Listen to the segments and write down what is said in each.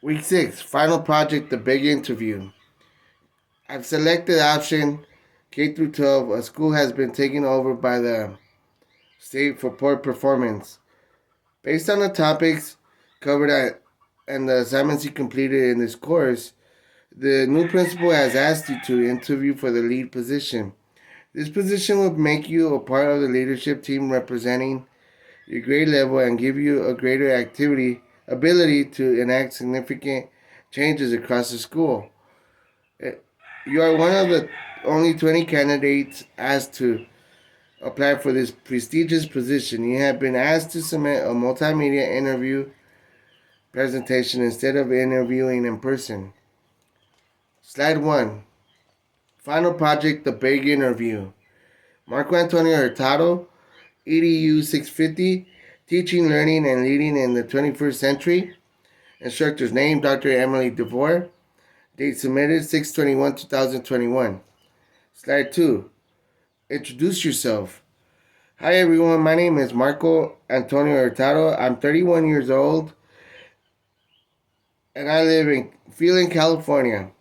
Week 6, final project, the big interview. I've selected option K through 12. A school has been taken over by the state for poor performance. Based on the topics covered and the assignments you completed in this course, the new principal has asked you to interview for the lead position. This position will make you a part of the leadership team representing your grade level and give you a greater ability to enact significant changes across the school. You are one of the only 20 candidates asked to apply for this prestigious position. You have been asked to submit a multimedia interview presentation instead of interviewing in person. Slide 1. Final project, the big interview. Marco Antonio Hurtado, EDU 650, Teaching, Learning, and Leading in the 21st Century. Instructor's name, Dr. Emily DeVore. Date submitted, 6/21/2021. Slide 2. Introduce yourself. Hi everyone, my name is Marco Antonio Hurtado. I'm 31 years old and I live in Phelan, California.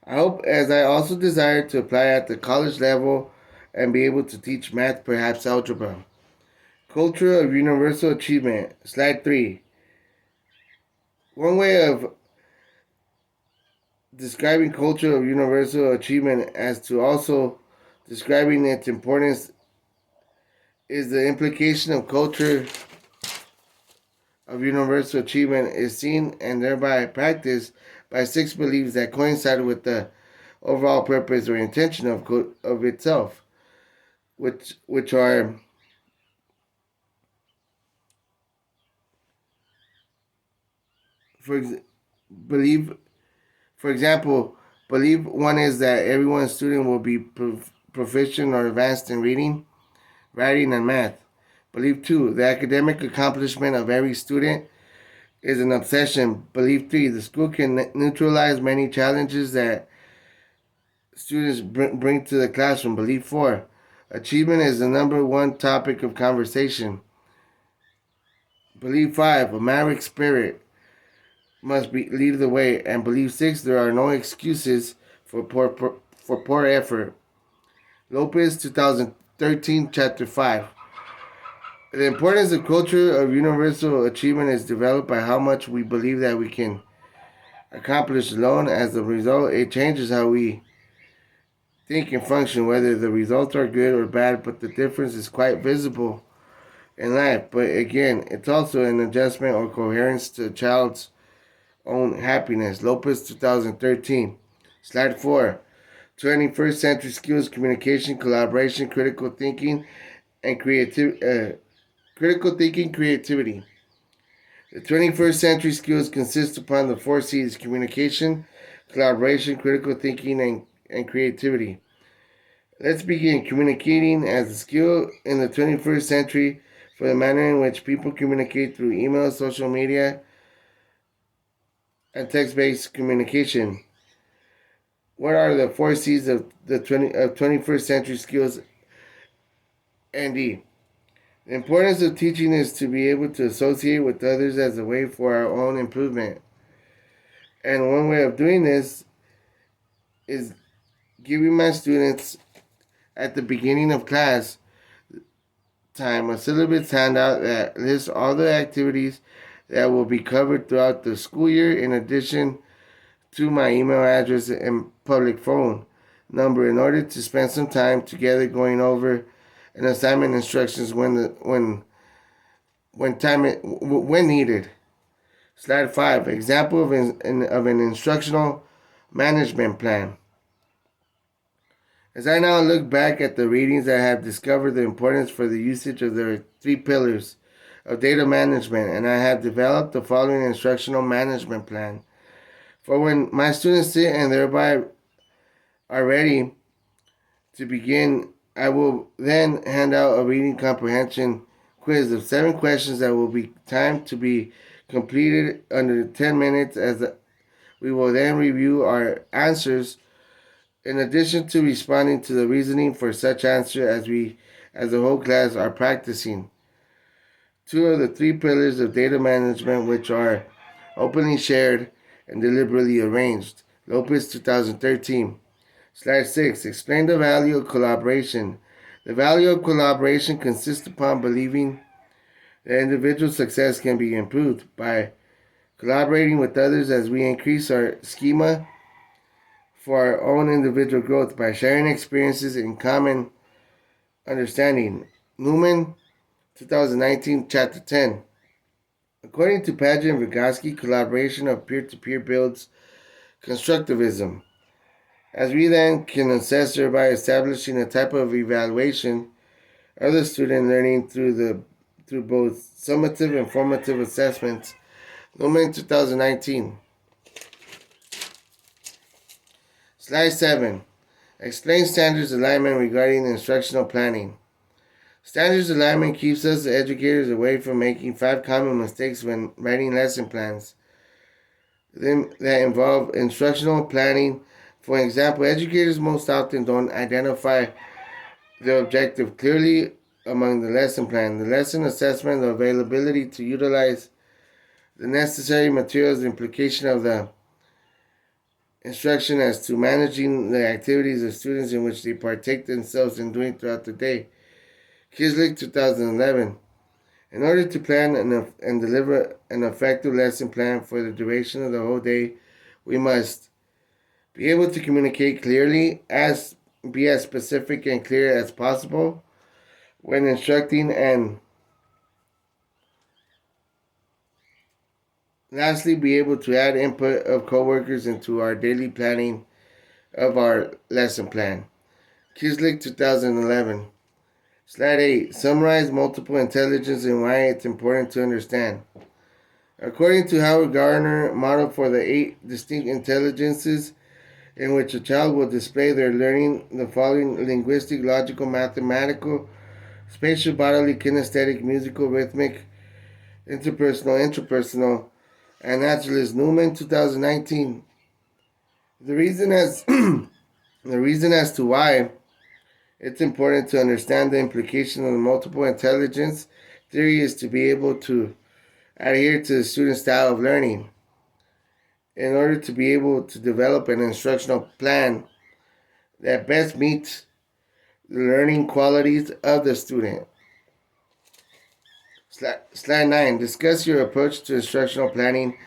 I hope as I also desire to apply at the college level and be able to teach math, perhaps algebra. Culture of universal achievement. Slide 3. One way of describing culture of universal achievement as to also describing its importance is the implication of culture of universal achievement is seen and thereby practiced by 6 beliefs that coincide with the overall purpose or intention of itself, which are for believe for example, belief one is that every student will be proficient or advanced in reading, writing, and math. Belief 2, the academic accomplishment of every student is an obsession. Belief 3, the school can neutralize many challenges that students bring to the classroom. Belief 4, achievement is the number one topic of conversation. Belief 5, a maverick spirit must lead the way. And belief 6, there are no excuses for poor effort. Lopez, 2013, Chapter 5. The importance of culture of universal achievement is developed by how much we believe that we can accomplish alone. As a result, it changes how we think and function, whether the results are good or bad, but the difference is quite visible in life. But again, it's also an adjustment or coherence to a child's own happiness. Lopez, 2013. Slide 4. 21st century skills, communication, collaboration, critical thinking, and creativity. The 21st century skills consist upon the 4 C's: communication, collaboration, critical thinking, and creativity. Let's begin. Communicating as a skill in the 21st century for the manner in which people communicate through email, social media, and text-based communication. What are the 4 C's of the 21st century skills? And D. The importance of teaching is to be able to associate with others as a way for our own improvement. And one way of doing this is giving my students at the beginning of class time a syllabus handout that lists all the activities that will be covered throughout the school year, in addition to my email address and public phone number, in order to spend some time together going over an assignment instructions when needed. Slide 5. Example of an instructional management plan. As I now look back at the readings, I have discovered the importance for the usage of the 3 pillars of data management, and I have developed the following instructional management plan. For when my students sit and thereby are ready to begin, I will then hand out a reading comprehension quiz of 7 questions that will be timed to be completed under 10 minutes, as we will then review our answers in addition to responding to the reasoning for such answer as we as the whole class are practicing. 2 of the 3 pillars of data management, which are openly shared and deliberately arranged. Lopez, 2013. Slide 6. Explain the value of collaboration. The value of collaboration consists upon believing that individual success can be improved by collaborating with others as we increase our schema for our own individual growth by sharing experiences in common understanding. Newman, 2019, Chapter 10. According to Padgett and Vygotsky, collaboration of peer-to-peer builds constructivism. As we then can assess thereby establishing a type of evaluation of the student learning through both summative and formative assessments. Newman, 2019. Slide 7. Explain standards alignment regarding instructional planning. Standards alignment keeps us, the educators, away from making 5 common mistakes when writing lesson plans that involve instructional planning. For example, educators most often don't identify the objective clearly among the lesson plan, the lesson assessment, the availability to utilize the necessary materials, the implication of the instruction as to managing the activities of students in which they partake themselves in doing throughout the day. Kislik, 2011. In order to plan and deliver an effective lesson plan for the duration of the whole day, we must be able to communicate clearly, be as specific and clear as possible when instructing, and lastly, be able to add input of coworkers into our daily planning of our lesson plan. Kislik, 2011. Slide 8. Summarize multiple intelligence and why it's important to understand. According to Howard Gardner, model for the 8 distinct intelligences in which a child will display their learning, the following: linguistic, logical, mathematical, spatial, bodily, kinesthetic, musical, rhythmic, interpersonal, intrapersonal, and naturalist. Newman, 2019. The reason as the reason as to why it's important to understand the implication of the multiple intelligence theory is to be able to adhere to the student's style of learning in order to be able to develop an instructional plan that best meets the learning qualities of the student. Slide 9. Discuss your approach to instructional planning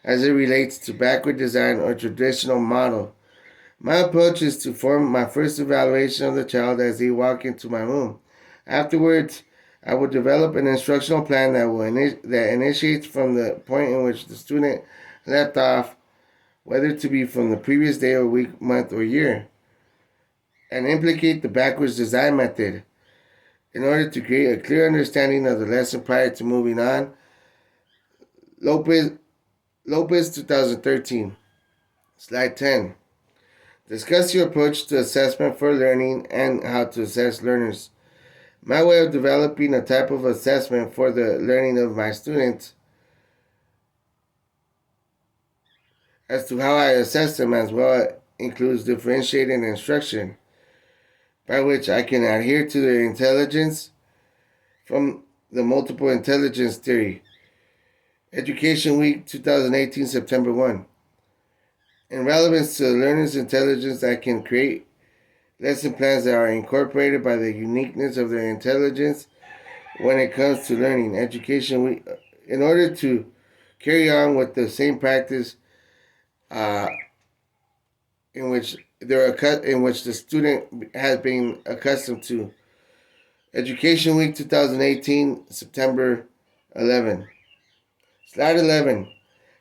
as it relates to backward design or traditional model. My approach is to form my first evaluation of the child as they walk into my room. Afterwards, I will develop an instructional plan that initiates from the point in which the student left off, whether to be from the previous day or week, month, or year, and implicate the backwards design method in order to create a clear understanding of the lesson prior to moving on. Lopez, 2013. Slide 10. Discuss your approach to assessment for learning and how to assess learners. My way of developing a type of assessment for the learning of my students as to how I assess them as well includes differentiating instruction, by which I can adhere to their intelligence from the multiple intelligence theory. Education Week 2018, September 1. In relevance to the learner's intelligence, I can create lesson plans that are incorporated by the uniqueness of their intelligence when it comes to learning. Education Week, in order to carry on with the same practice uh, in which the student has been accustomed to. Education Week 2018, September 11. Slide 11.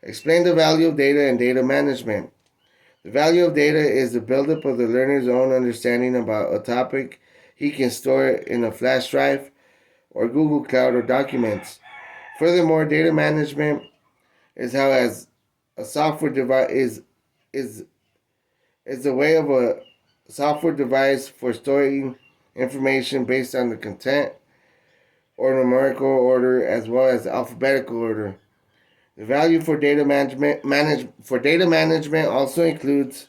Explain the value of data and data management. The value of data is the buildup of the learner's own understanding about a topic. He can store it in a flash drive or Google Cloud or documents. Furthermore, data management is how as a software device is the way of a software device for storing information based on the content or numerical order as well as alphabetical order. The value for data management also includes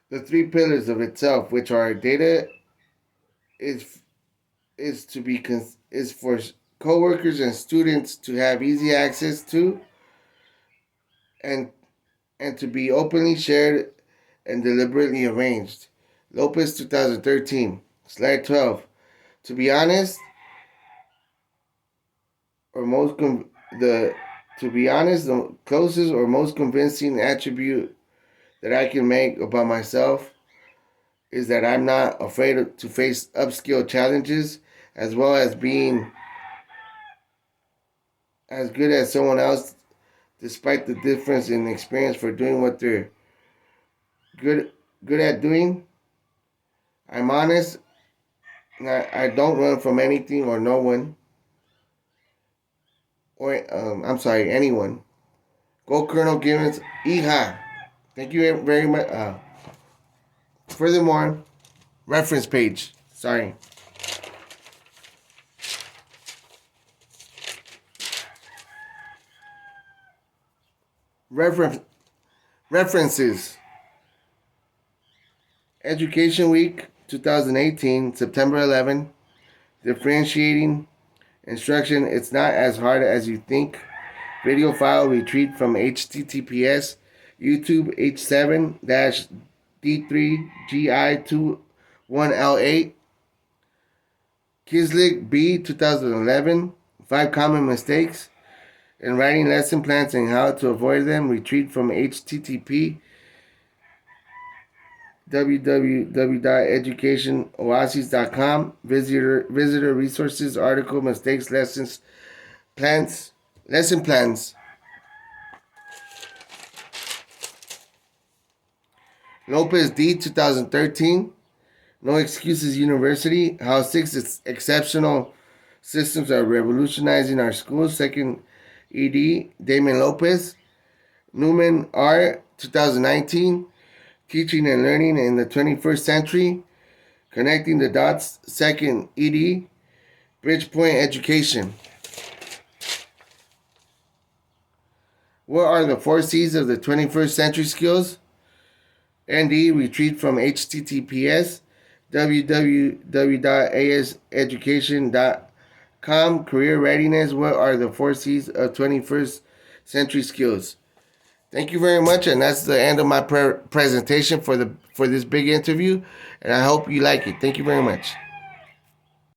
the 3 pillars of itself, which are data is is for coworkers and students to have easy access to and to be openly shared and deliberately arranged. Lopez 2013. Slide 12. To be honest, or most com- the to be honest, the closest or most convincing attribute that I can make about myself is that I'm not afraid to face upskill challenges as well as being as good as someone else despite the difference in experience for doing what they're good good at doing. I'm honest. I don't run from anything or no one or I'm sorry, anyone. Go Colonel Gibbons. Iha. Thank you very much. Furthermore, reference page. Sorry. Reference references. Education Week 2018, September 11. Differentiating instruction. It's not as hard as you think. Video file retrieved from HTTPS YouTube H7-D3GI21L8. Kislik B 2011. 5 common mistakes in writing lesson plans and how to avoid them. Retrieved from HTTP www.educationoasis.com. Visitor resources, article, mistakes, lessons, plans, lesson plans. Lopez D 2013. No Excuses University. How 6 exceptional systems are revolutionizing our schools. Second ED, Damon Lopez. Newman R 2019. Teaching and Learning in the 21st Century. Connecting the Dots. Second ED, Bridgepoint Education. What are the 4 C's of the 21st century skills? ND, retrieved from HTTPS www.aseducation.com. Career readiness. What are the 4 C's of 21st century skills? Thank you very much, and that's the end of my presentation for this big interview. And I hope you like it. Thank you very much.